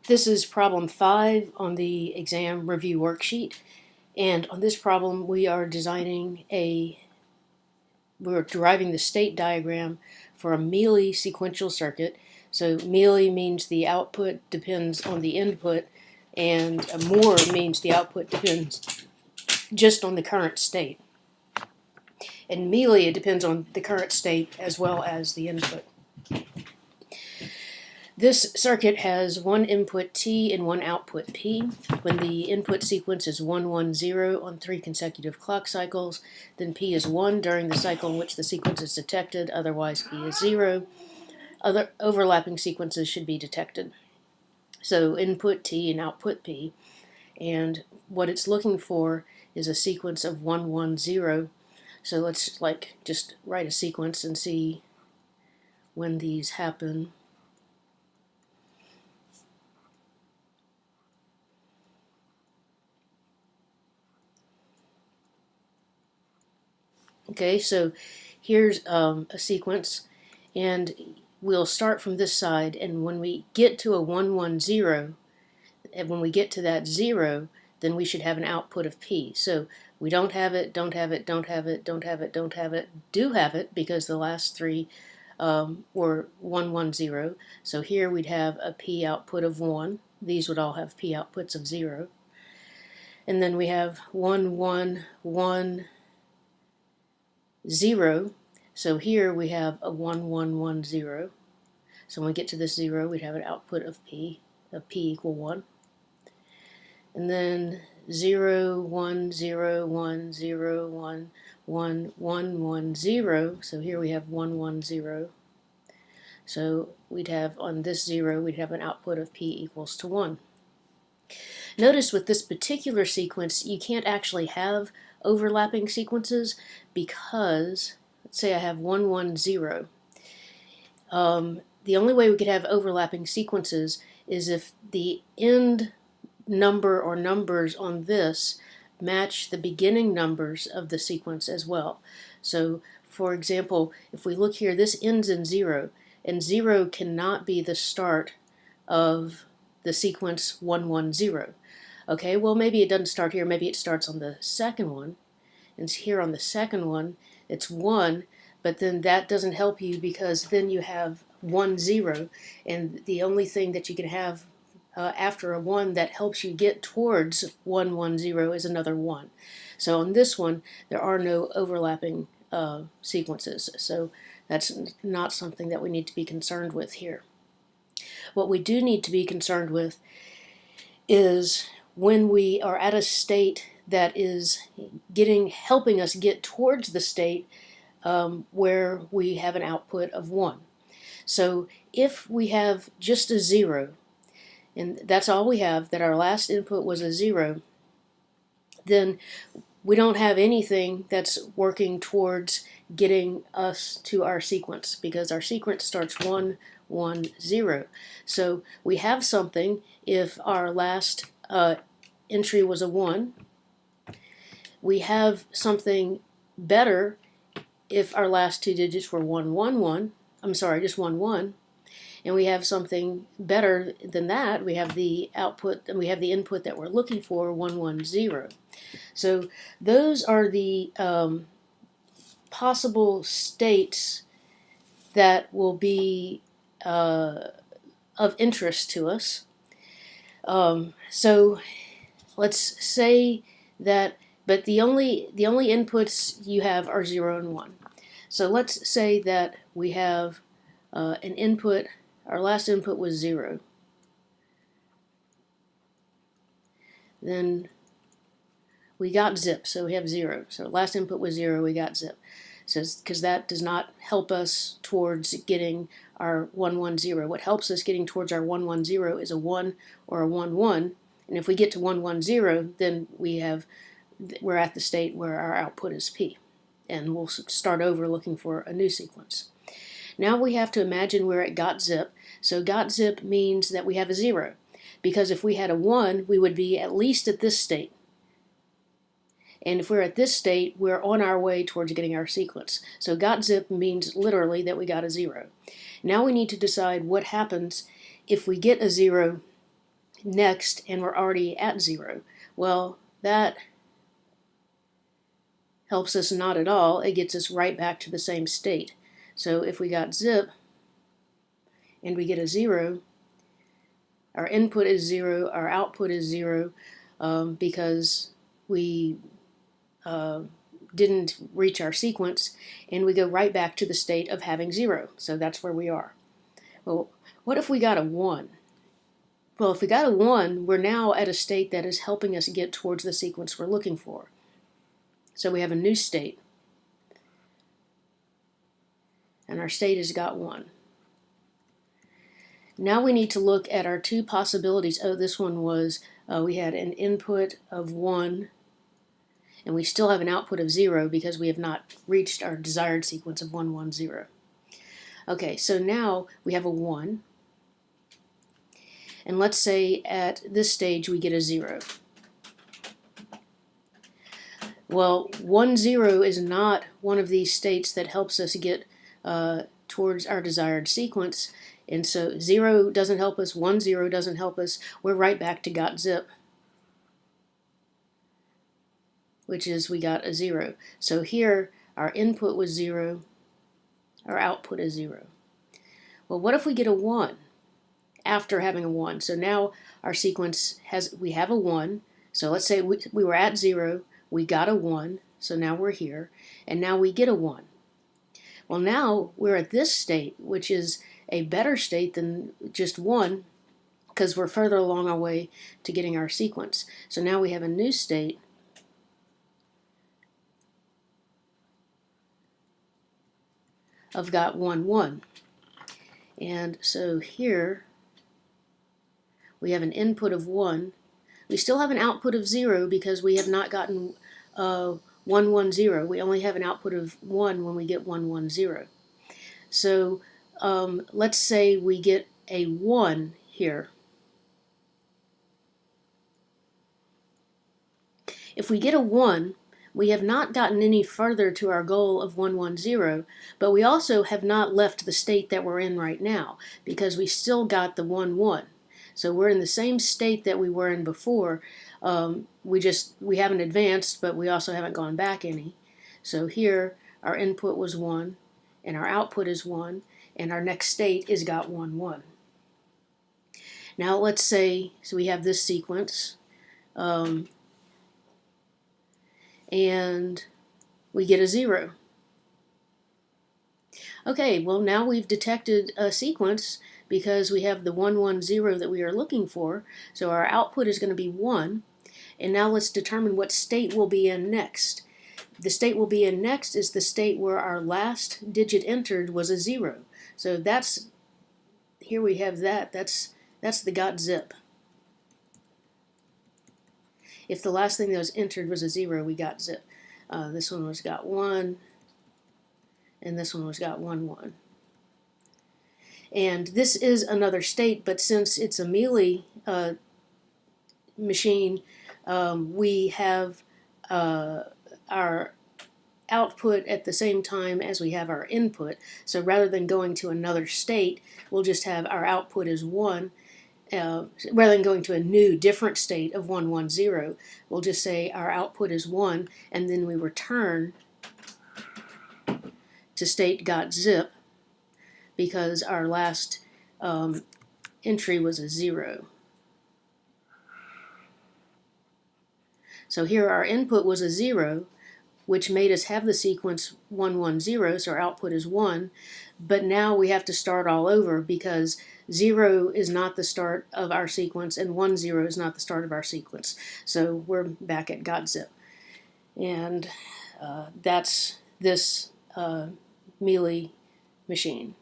This is problem 5 on the exam review worksheet, and on this problem we're deriving the state diagram for a Mealy sequential circuit. So Mealy means the output depends on the input, and Moore means the output depends just on the current state. And Mealy, it depends on the current state as well as the input. This circuit has one input T and one output P. When the input sequence is 1, 1, 0 on 3 consecutive clock cycles, then P is 1 during the cycle in which the sequence is detected, otherwise P is 0. Other overlapping sequences should be detected. So input T and output P, and what it's looking for is a sequence of 1, 1, 0. So let's just write a sequence and see when these happen. Okay, so here's a sequence, and we'll start from this side, and when we get to a 1, 1, 0, and when we get to that 0, then we should have an output of P. So we don't have it, don't have it, don't have it, don't have it, don't have it, do have it, because the last three were 1, 1, 0. So here we'd have a P output of 1. These would all have P outputs of 0. And then we have 1, 1, 1, 0. So here we have a 1, 1, 1, 0. So when we get to this 0, we'd have an output of P equal 1. And then 0, 1, 0, 1, 0, 1, 1, 1, 1, 0. So here we have 1, 1, 0. So we'd have, on this 0, we'd have an output of P equals to 1. Notice with this particular sequence, you can't actually have overlapping sequences because, let's say I have 1, 1, 0. The only way we could have overlapping sequences is if the end number or numbers on this match the beginning numbers of the sequence as well. So, for example, if we look here, this ends in 0, and 0 cannot be the start of the sequence 1, 1, 0. Okay, well maybe it doesn't start here, maybe it starts on the second one, and here on the second one it's 1, but then that doesn't help you because then you have 1, 0, and the only thing that you can have after a 1 that helps you get towards 1, 1, 0 is another 1. So on this one there are no overlapping sequences, so that's not something that we need to be concerned with here. What we do need to be concerned with is when we are at a state that is helping us get towards the state where we have an output of 1. So if we have just a 0, and that's all we have, that our last input was a 0, then we don't have anything that's working towards getting us to our sequence, because our sequence starts 1, 1, 0. So we have something if our last entry was a 1. We have something better if our last two digits were 1, 1, 1. I'm sorry, just 1, 1. And we have something better than that. We have the output, and we have the input that we're looking for, 1, 1, 0. So those are the possible states that will be of interest to us. So let's say that, but the only inputs you have are 0 and 1. So let's say that we have an input, our last input was 0. Then we got zip, so we have 0. So last input was 0, we got zip. So because that does not help us towards getting our 1, 1, 0. What helps us getting towards our 1, 1, 0 is a 1 or a 1, 1. And if we get to 1, 1, 0, then we're at the state where our output is P. And we'll start over looking for a new sequence. Now we have to imagine we're at got zip. So got zip means that we have a 0. Because if we had a 1, we would be at least at this state. And if we're at this state, we're on our way towards getting our sequence. So got zip means literally that we got a 0. Now we need to decide what happens if we get a 0 next and we're already at 0. Well, that helps us not at all. It gets us right back to the same state. So if we got zip and we get a 0, our input is 0, our output is 0, because we didn't reach our sequence, and we go right back to the state of having 0. So that's where we are. Well, what if we got a 1? Well, if we got a 1, we're now at a state that is helping us get towards the sequence we're looking for. So we have a new state, and our state has got 1. Now we need to look at our two possibilities. Oh, this one was, we had an input of 1, and we still have an output of 0 because we have not reached our desired sequence of 1, 1, 0. Okay, so now we have a 1, and let's say at this stage we get a 0. Well, 1, 0 is not one of these states that helps us get towards our desired sequence, and so 0 doesn't help us, 1, 0 doesn't help us. We're right back to got zip, which is we got a 0. So here our input was 0, our output is 0. Well, what if we get a 1 after having a 1? So now our sequence we have a 1. So let's say we were at 0, we got a 1, so now we're here, and now we get a 1. Well, now we're at this state, which is a better state than just 1, because we're further along our way to getting our sequence. So now we have a new state of got 1, 1. And so here we have an input of 1. We still have an output of 0 because we have not gotten 1, 1, 0. We only have an output of 1 when we get 1, 1, 0. So let's say we get a 1 here. If we get a 1, we have not gotten any further to our goal of 1, 1, 0, but we also have not left the state that we're in right now because we still got the 1, 1. So we're in the same state that we were in before. We haven't advanced, but we also haven't gone back any. So here our input was 1, and our output is 1, and our next state is got 1, 1. Now let's say, so we have this sequence, and we get a 0. Okay, well now we've detected a sequence because we have the 1, 1, 0 that we are looking for. So our output is going to be 1. And now let's determine what state we'll be in next. The state we'll be in next is the state where our last digit entered was a 0. So here we have that's the got zip. If the last thing that was entered was a 0, we got zip. This one was got 1, and this one was got 1, 1. And this is another state, but since it's a Mealy machine, we have our output at the same time as we have our input. So rather than going to another state, we'll just have our output is 1. Rather than going to a new, different state of 1, 1, 0, we'll just say our output is 1, and then we return to state got zip because our last entry was a 0. So here our input was a 0, which made us have the sequence 1, 1, 0, so our output is 1, but now we have to start all over because 0 is not the start of our sequence and 1, 0 is not the start of our sequence. So we're back at got zip. And that's this Mealy machine.